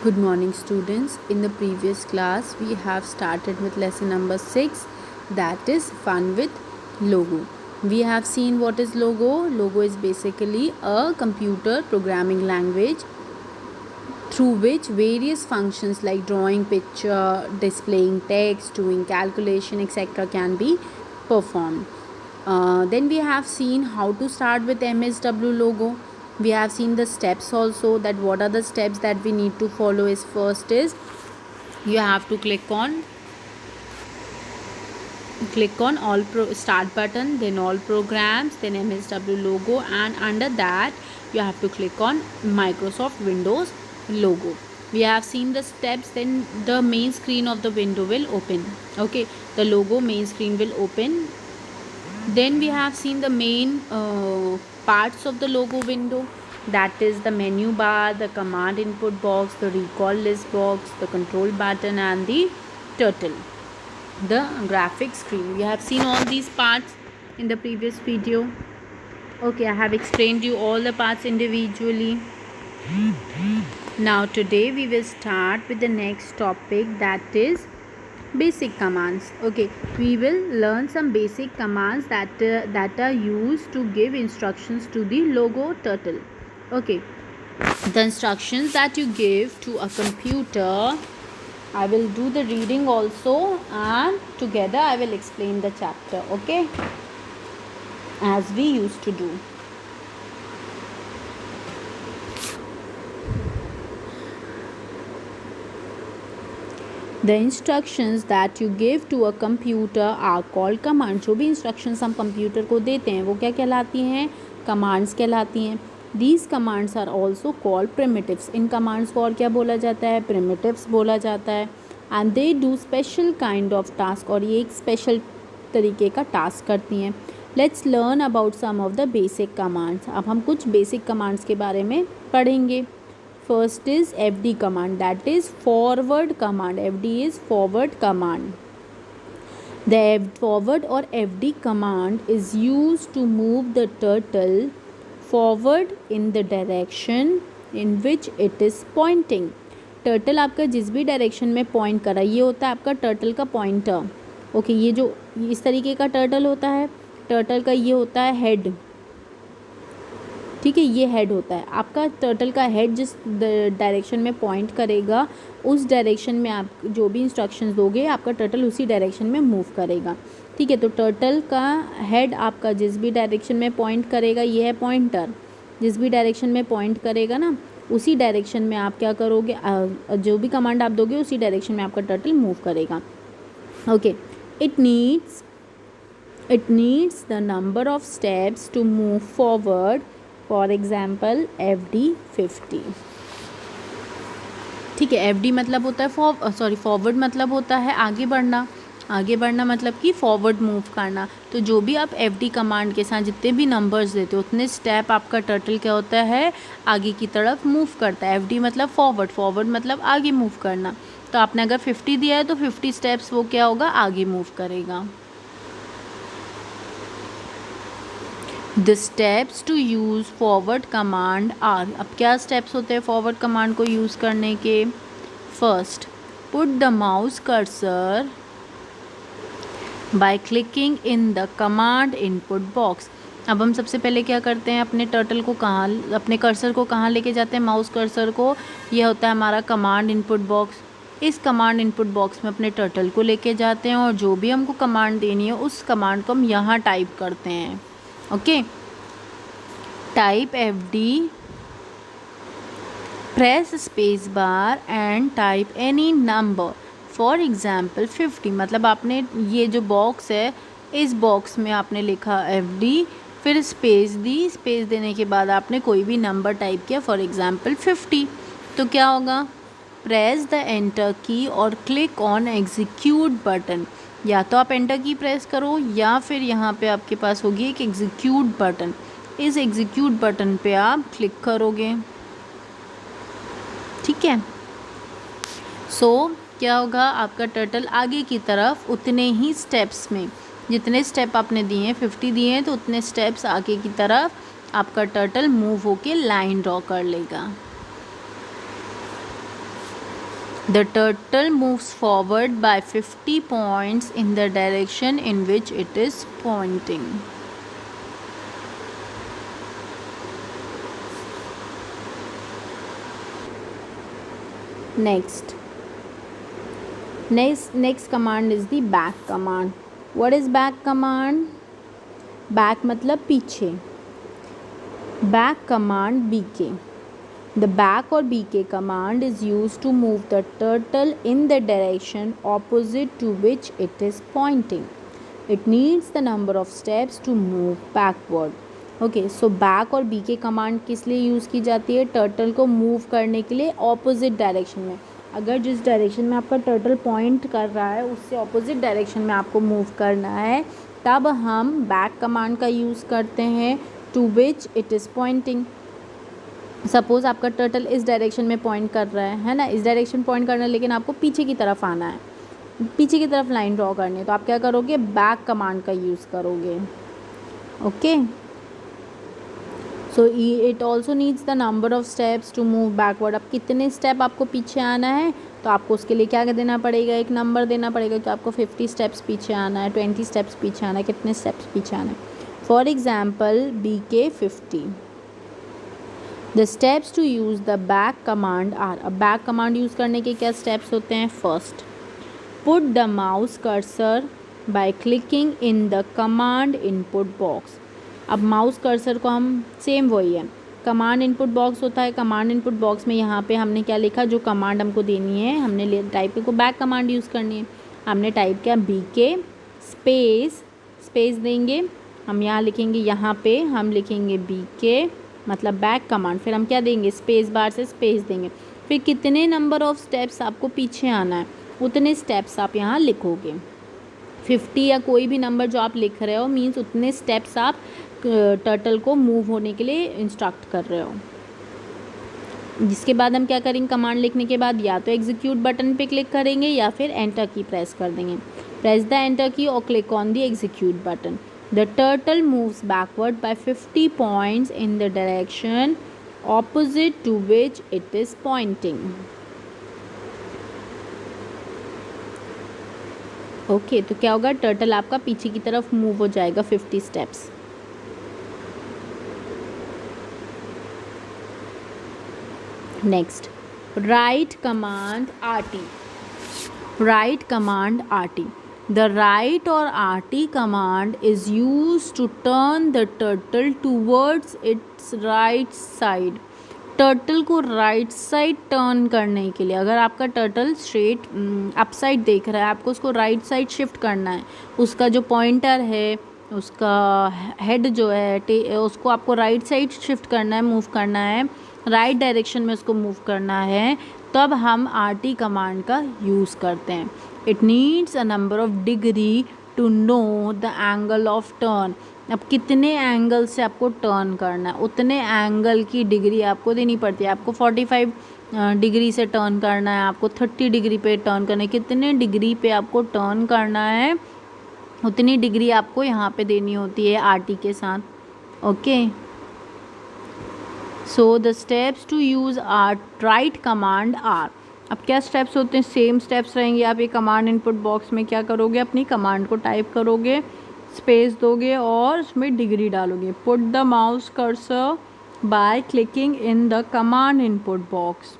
Good morning, students. In the previous class, we have started with lesson number 6, that is fun with logo. We have seen what is logo. Logo is basically a computer programming language through which various functions like drawing picture, displaying text, doing calculation, etc. can be performed. Then we have seen how to start with MSW logo. We have seen the steps also, that what are the steps that we need to follow. Is first is you have to click on start button, then all programs, then MSW logo, and under that you have to click on Microsoft Windows logo. We have seen the steps, then the main screen of the window will open. Okay, the logo main screen will open. Then we have seen the main parts of the logo window, that is the menu bar, the command input box, the recall list box, the control button, and the turtle, the graphic screen. We have seen all these parts in the previous video. Okay, I have explained you all the parts individually. Now today we will start with the next topic, that is basic commands. Okay, we will learn some basic commands that are used to give instructions to the logo turtle. Okay, the instructions that you give to a computer, I will do the reading also, and together I will explain the chapter. Okay, as we used to do. The instructions that you give to a computer are called commands. जो भी instructions हम computer को देते हैं वो क्या कहलाती हैं? commands कहलाती हैं. These commands are also called primitives. In commands को और क्या बोला जाता है? primitives बोला जाता है. And they do special kind of task, और ये एक special तरीके का task करती हैं. Let's learn about some of the basic commands. अब हम कुछ basic commands के बारे में पढ़ेंगे. First is FD command, that is forward command. FD is forward command. The forward or FD command is used to move the turtle forward in the direction in which it is pointing. turtle आपका जिस भी direction में point कर रहा है, ये होता है आपका टर्टल का पॉइंटर. ओके, ये जो इस तरीके का टर्टल होता है, टर्टल का ये होता है हेड. ठीक है, ये हेड होता है आपका. टर्टल का हेड जिस डायरेक्शन में पॉइंट करेगा, उस डायरेक्शन में आप जो भी इंस्ट्रक्शंस दोगे, आपका टर्टल उसी डायरेक्शन में मूव करेगा. ठीक है, तो टर्टल का हेड आपका जिस भी डायरेक्शन में पॉइंट करेगा, ये है पॉइंटर, जिस भी डायरेक्शन में पॉइंट करेगा ना, उसी डायरेक्शन में आप क्या करोगे, जो भी कमांड आप दोगे उसी डायरेक्शन में आपका टर्टल मूव करेगा. Okay, it needs the number of steps to move forward. For example FD 50. ठीक है, FD मतलब होता है फॉरवर्ड मतलब होता है आगे बढ़ना. आगे बढ़ना मतलब कि फॉरवर्ड मूव करना. तो जो भी आप FD कमांड के साथ जितने भी नंबर्स देते हो, उतने स्टेप आपका टर्टल क्या होता है, आगे की तरफ मूव करता है. FD मतलब फॉरवर्ड मतलब आगे मूव करना. तो आपने अगर 50 दिया है तो 50 स्टेप्स वो क्या होगा, आगे मूव करेगा. The steps to use forward command are. अब क्या steps होते हैं forward command को use करने के? First, put the mouse cursor by clicking in the command input box. अब हम सबसे पहले क्या करते हैं, अपने टर्टल को कहाँ, अपने कर्सर को कहाँ लेके जाते हैं, माउस कर्सर को. यह होता है हमारा कमांड इनपुट बॉक्स. इस कमांड इनपुट बॉक्स में अपने टर्टल को लेके जाते हैं, और जो भी हमको कमांड देनी है उस कमांड को हम यहाँ टाइप करते हैं. Okay, type FD, press space bar and type any number. For example 50, मतलब आपने ये जो बॉक्स है, इस बॉक्स में आपने लिखा FD, फिर स्पेस दी. स्पेस देने के बाद आपने कोई भी नंबर टाइप किया, फॉर एग्जाम्पल 50. तो क्या होगा, प्रेस द एंटर की और क्लिक ऑन एग्जीक्यूट बटन. या तो आप एंटर की प्रेस करो, या फिर यहाँ पे आपके पास होगी एक एग्जीक्यूट बटन. इस एग्जीक्यूट बटन पे आप क्लिक करोगे. ठीक है, सो क्या होगा, आपका टर्टल आगे की तरफ उतने ही स्टेप्स में, जितने स्टेप आपने दिए हैं, 50 दिए हैं, तो उतने स्टेप्स आगे की तरफ आपका टर्टल मूव होके लाइन ड्रॉ कर लेगा. The turtle moves forward by 50 points in the direction in which it is pointing. Next command is the back command. What is back command? Back मतलब पीछे. Back command BK. The back or BK command is used to move the turtle in the direction opposite to which it is pointing. It needs the number of steps to move backward. Okay, so back और BK command किस लिए use की जाती है? Turtle को move करने के लिए ऑपोजिट डायरेक्शन में. अगर जिस डायरेक्शन में आपका टर्टल पॉइंट कर रहा है उससे ऑपोजिट डायरेक्शन में आपको मूव करना है, तब हम बैक कमांड का यूज़ करते हैं to which it is pointing. Suppose आपका टर्टल इस डायरेक्शन में पॉइंट कर रहा है ना, इस डायरेक्शन पॉइंट करना है, लेकिन आपको पीछे की तरफ आना है, पीछे की तरफ लाइन ड्रॉ करनी है, तो आप क्या करोगे? बैक कमांड का यूज़ करोगे. Okay, so it also needs the number of steps to move backward. अब कितने स्टेप आपको पीछे आना है, तो आपको उसके लिए क्या देना पड़ेगा? एक नंबर देना पड़ेगा. तो आपको 50 स्टेप्स पीछे आना है, 20 स्टेप्स पीछे आना है, कितने स्टेप्स पीछे आना है. For example BK 50. The steps to use the back command are. अब बैक कमांड यूज़ करने के क्या स्टेप्स होते हैं? First, put the mouse cursor by clicking in the command input box. अब माउस कर्सर को हम सेम वही है, कमांड इनपुट बॉक्स होता है. कमांड इनपुट बॉक्स में यहाँ पे हमने क्या लिखा? जो कमांड हमको देनी है, हमने टाइप को बैक कमांड यूज़ करनी है. हमने टाइप किया BK स्पेस देंगे, हम यहाँ लिखेंगे, यहाँ पे हम लिखेंगे BK मतलब बैक कमांड. फिर हम क्या देंगे? स्पेस बार से स्पेस देंगे. फिर कितने नंबर ऑफ स्टेप्स आपको पीछे आना है उतने स्टेप्स आप यहाँ लिखोगे. 50 या कोई भी नंबर जो आप लिख रहे हो मीन्स उतने स्टेप्स आप टर्टल को मूव होने के लिए इंस्ट्रक्ट कर रहे हो. जिसके बाद हम क्या करेंगे? कमांड लिखने के बाद या तो एग्जीक्यूट बटन पे क्लिक करेंगे या फिर एंटर की प्रेस कर देंगे. प्रेस द एंटर की और click on the execute button. The turtle moves backward by 50 points in the direction opposite to which it is pointing. Okay, तो क्या होगा? टर्टल आपका पीछे की तरफ मूव हो जाएगा 50 steps. Next, right command RT. Right command RT. The right और RT command is use to turn the turtle towards its right side. Turtle को राइट साइड टर्न करने के लिए, अगर आपका टर्टल स्ट्रेट अप साइड देख रहा है, आपको उसको राइट साइड शिफ्ट करना है. उसका जो पॉइंटर है, उसका हेड जो है, उसको आपको राइट साइड शिफ्ट करना है, मूव करना है, राइट डायरेक्शन में उसको मूव करना है, तब हम RT कमांड का यूज़ करते हैं. It needs a number of degree to know the angle of turn. अब कितने एंगल से आपको टर्न करना है उतने एंगल की डिग्री आपको देनी पड़ती है. आपको 45 डिग्री से टर्न करना है, आपको 30 डिग्री पे टर्न करना है. कितने डिग्री पे आपको टर्न करना है उतनी डिग्री आपको यहाँ पे देनी होती है RT के साथ. Okay, so the steps to use right command are. अब क्या स्टेप्स होते हैं? सेम स्टेप्स रहेंगे. आप ये कमांड इनपुट बॉक्स में क्या करोगे? अपनी कमांड को टाइप करोगे, स्पेस दोगे और उसमें डिग्री डालोगे. Put the mouse cursor by clicking in the command input box.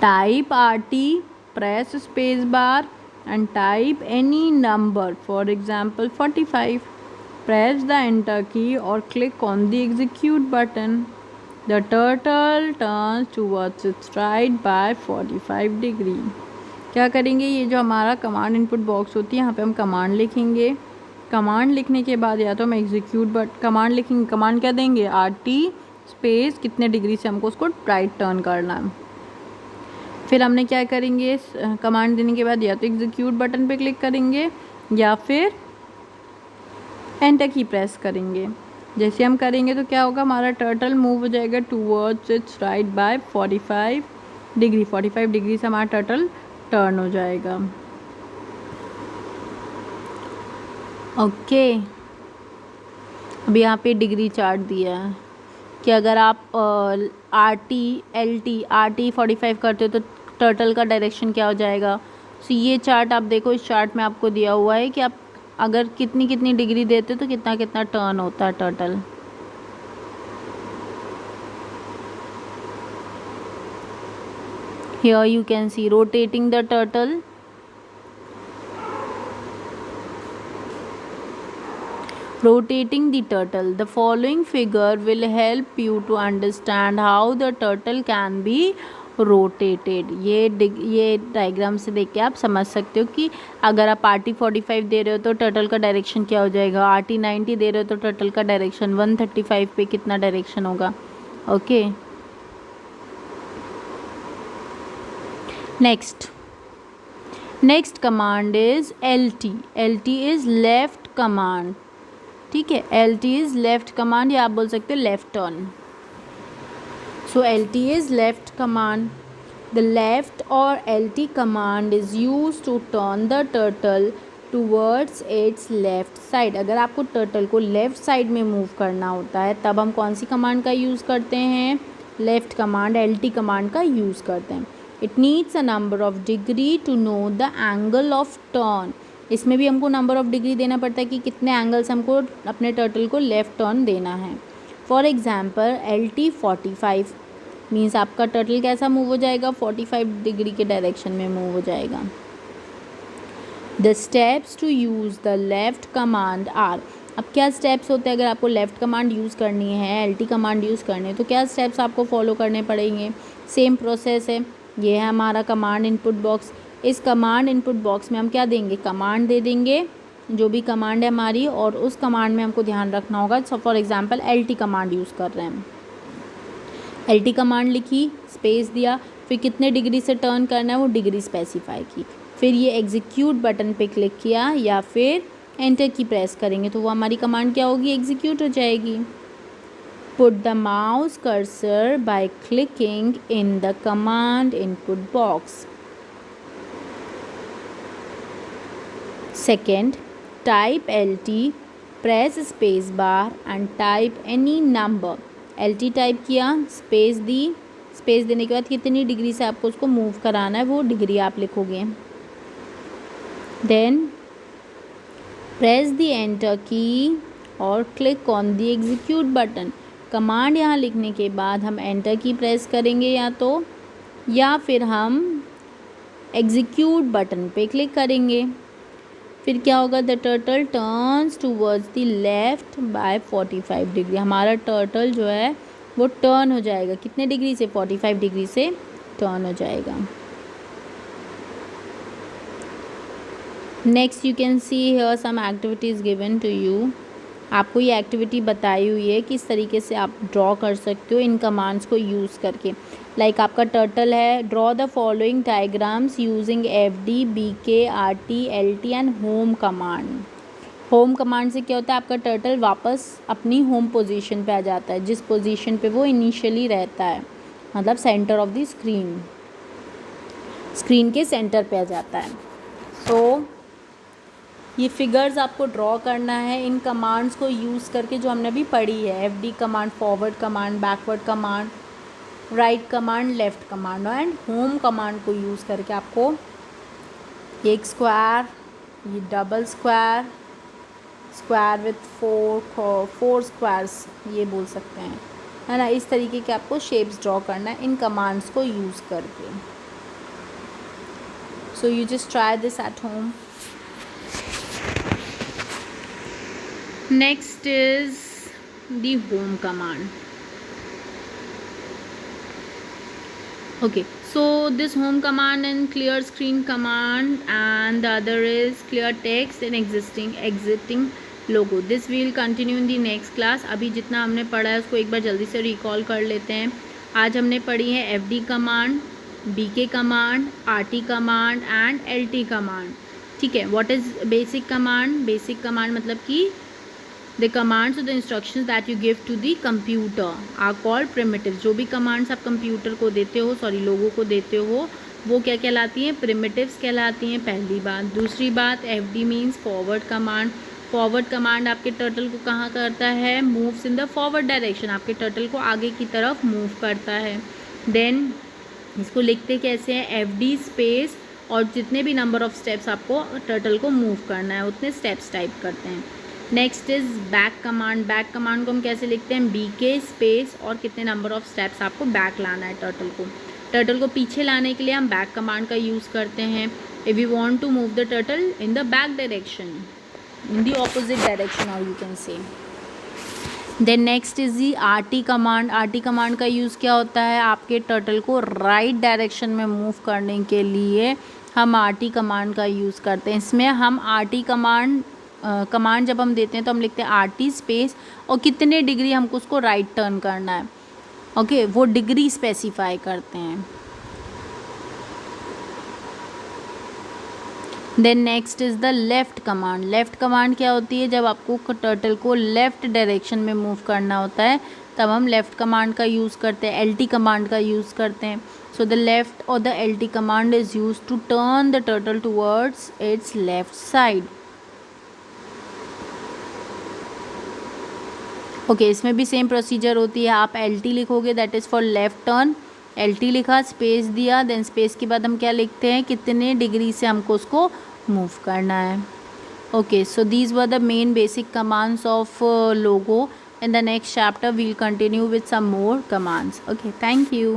Type RT, press space bar and type any number, for example 45. Press the enter key or click on the execute button. The turtle turns towards its right by 45 degree. क्या करेंगे? ये जो हमारा command input box होती है, यहाँ पे हम कमांड लिखेंगे. कमांड लिखने के बाद या तो हम एग्जीक्यूट कमांड लिखेंगे. कमांड क्या देंगे? RT स्पेस कितने डिग्री से हमको उसको राइट टर्न करना है. फिर हमने क्या करेंगे? कमांड देने के बाद या तो एग्जीक्यूट बटन पे क्लिक करेंगे या फिर एंटर की प्रेस करेंगे. जैसे हम करेंगे तो क्या होगा? हमारा टर्टल मूव हो जाएगा towards its right by 45 degree. 45 degree से हमारा टर्टल टर्न हो जाएगा. ओके, अब यहाँ पे डिग्री चार्ट दिया है कि अगर आप RT 45 करते हो तो टर्टल का डायरेक्शन क्या हो जाएगा। सो ये चार्ट आप देखो, इस चार्ट में आपको दिया हुआ है कि आप अगर कितनी कितनी डिग्री देते हो तो कितना कितना टर्न होता है turtle. Here you can see rotating the turtle. Rotating the turtle. The following figure will help you to understand how the turtle can be rotated. ये डायग्राम से देख के आप समझ सकते हो कि अगर आप RT45 दे रहे हो तो टर्टल का डायरेक्शन क्या हो जाएगा, RT90 दे रहे हो तो टर्टल का डायरेक्शन 135 पे कितना डायरेक्शन होगा। Okay, next command is LT। LT is left command, ठीक है। LT इज लेफ्ट कमांड या आप बोल सकते हो left turn. So LT is left command. The left और LT command is use to turn the turtle towards its left side. अगर आपको टर्टल को लेफ्ट साइड में मूव करना होता है तब हम कौन सी कमांड का यूज़ करते हैं, लेफ्ट कमांड LT कमांड का यूज़ करते हैं। It needs a number of degree to know the angle of turn. इसमें भी हमको नंबर ऑफ डिग्री देना पड़ता है कि कितने एंगल से हमको अपने टर्टल को लेफ्ट टर्न देना है। फॉर एग्जाम्पल LT45 मीन्स आपका टर्टल कैसा मूव हो जाएगा, 45 डिग्री के डायरेक्शन में मूव हो जाएगा। The steps to use the left command are. अब क्या स्टेप्स होते हैं अगर आपको लेफ़्ट कमांड यूज़ करनी है, LT कमांड यूज़ करनी है तो क्या स्टेप्स आपको फॉलो करने पड़ेंगे। सेम प्रोसेस है। ये है हमारा कमांड इनपुट बॉक्स। इस कमांड इनपुट बॉक्स में हम क्या देंगे, कमांड दे देंगे, जो भी कमांड है हमारी, और उस कमांड में हमको ध्यान रखना होगा। So for example LT command use कर रहे हैं, LT कमांड लिखी, स्पेस दिया, फिर कितने डिग्री से टर्न करना है वो डिग्री स्पेसिफाई की, फिर ये एग्जीक्यूट बटन पे क्लिक किया या फिर एंटर की प्रेस करेंगे तो वो हमारी कमांड क्या होगी, एग्जीक्यूट हो जाएगी। Put the mouse cursor by clicking in the command input box. Second, type LT, press space bar and type any number. LT type किया, स्पेस दी, स्पेस देने के बाद कितनी डिग्री से आपको उसको मूव कराना है वो डिग्री आप लिखोगे। Then press the enter key और click on the execute button. Command यहाँ लिखने के बाद हम एंटर की प्रेस करेंगे या फिर हम एग्जीक्यूट बटन पे क्लिक करेंगे। फिर क्या होगा, the turtle turns towards the left by 45 degree. हमारा टर्टल जो है वो टर्न हो जाएगा, कितने डिग्री से, 45 डिग्री से टर्न हो जाएगा। Next you can see here some activities given to you. आपको ये एक्टिविटी बताई हुई है किस तरीके से आप ड्रॉ कर सकते हो इन कमांड्स को यूज़ करके। लाइक आपका टर्टल है, draw the following diagrams using FD, BK, RT, LT and home command. Home command से क्या होता है, आपका टर्टल वापस अपनी होम पोजीशन पे आ जाता है, जिस पोजीशन पे वो इनिशियली रहता है, मतलब सेंटर ऑफ द स्क्रीन के सेंटर पे आ जाता है। सो ये फिगर्स आपको ड्रॉ करना है इन कमांड्स को यूज़ करके जो हमने अभी पढ़ी है, FD command, forward command, backward command, right command, left command and home command को यूज़ करके आपको एक स्क्वायर, ये double square, square with four squares ये बोल सकते हैं, है ना। इस तरीके के आपको शेप्स ड्रॉ करना है इन कमांड्स को यूज़ करके। So you just try this at home. Next is the home command. Okay, so this home command and clear screen command and the other is clear text and exiting logo. This we will continue in the next class. अभी जितना हमने पढ़ा है उसको एक बार जल्दी से recall कर लेते हैं। आज हमने पढ़ी है FD command, BK command, RT command and LT command. ठीक है, what is basic command? Basic command मतलब कि the commands or the instructions that you give to the computer are called primitives. जो भी commands आप कंप्यूटर को देते हो, लोगों को देते हो, वो क्या कहलाती हैं, primitives कहलाती हैं, पहली बात। दूसरी बात, FD means forward command. Forward command आपके टर्टल को कहाँ करता है, moves in the forward direction, आपके टर्टल को आगे की तरफ मूव करता है। देन इसको लिखते कैसे हैं, FD स्पेस और जितने भी नंबर ऑफ स्टेप्स आपको टर्टल को मूव करना है उतने स्टेप्स टाइप करते हैं। Next is back command. Back command को हम कैसे लिखते हैं, BK स्पेस और कितने नंबर ऑफ स्टेप्स आपको बैक लाना है टर्टल को। टर्टल को पीछे लाने के लिए हम बैक कमांड का यूज़ करते हैं। If you want to move the turtle in the back direction, in the opposite direction, or you can say. Then next is the RT command. RT command का यूज़ क्या होता है, आपके turtle को right direction में move करने के लिए हम RT कमांड का यूज़ करते हैं। इसमें हम RT कमांड जब हम देते हैं तो हम लिखते हैं RT स्पेस और कितने डिग्री हमको उसको राइट टर्न करना है, ओके, वो डिग्री स्पेसिफाई करते हैं। Then next is the left command. Left command क्या होती है, जब आपको टर्टल को लेफ़्ट डायरेक्शन में मूव करना होता है तब हम लेफ़्ट कमांड का यूज़ करते हैं, LT कमांड का यूज़ करते हैं। सो द लेफ़्ट और the LT command is use to turn the turtle towards its left side. Okay, इसमें भी सेम प्रोसीजर होती है। आप LT लिखोगे, that is for left turn. LT लिखा, स्पेस दिया, देन स्पेस के बाद हम क्या लिखते हैं, कितने डिग्री से हमको उसको मूव करना है। Okay, so these were the main basic commands of logo. In the next chapter we'll continue with some more commands. Okay, thank you.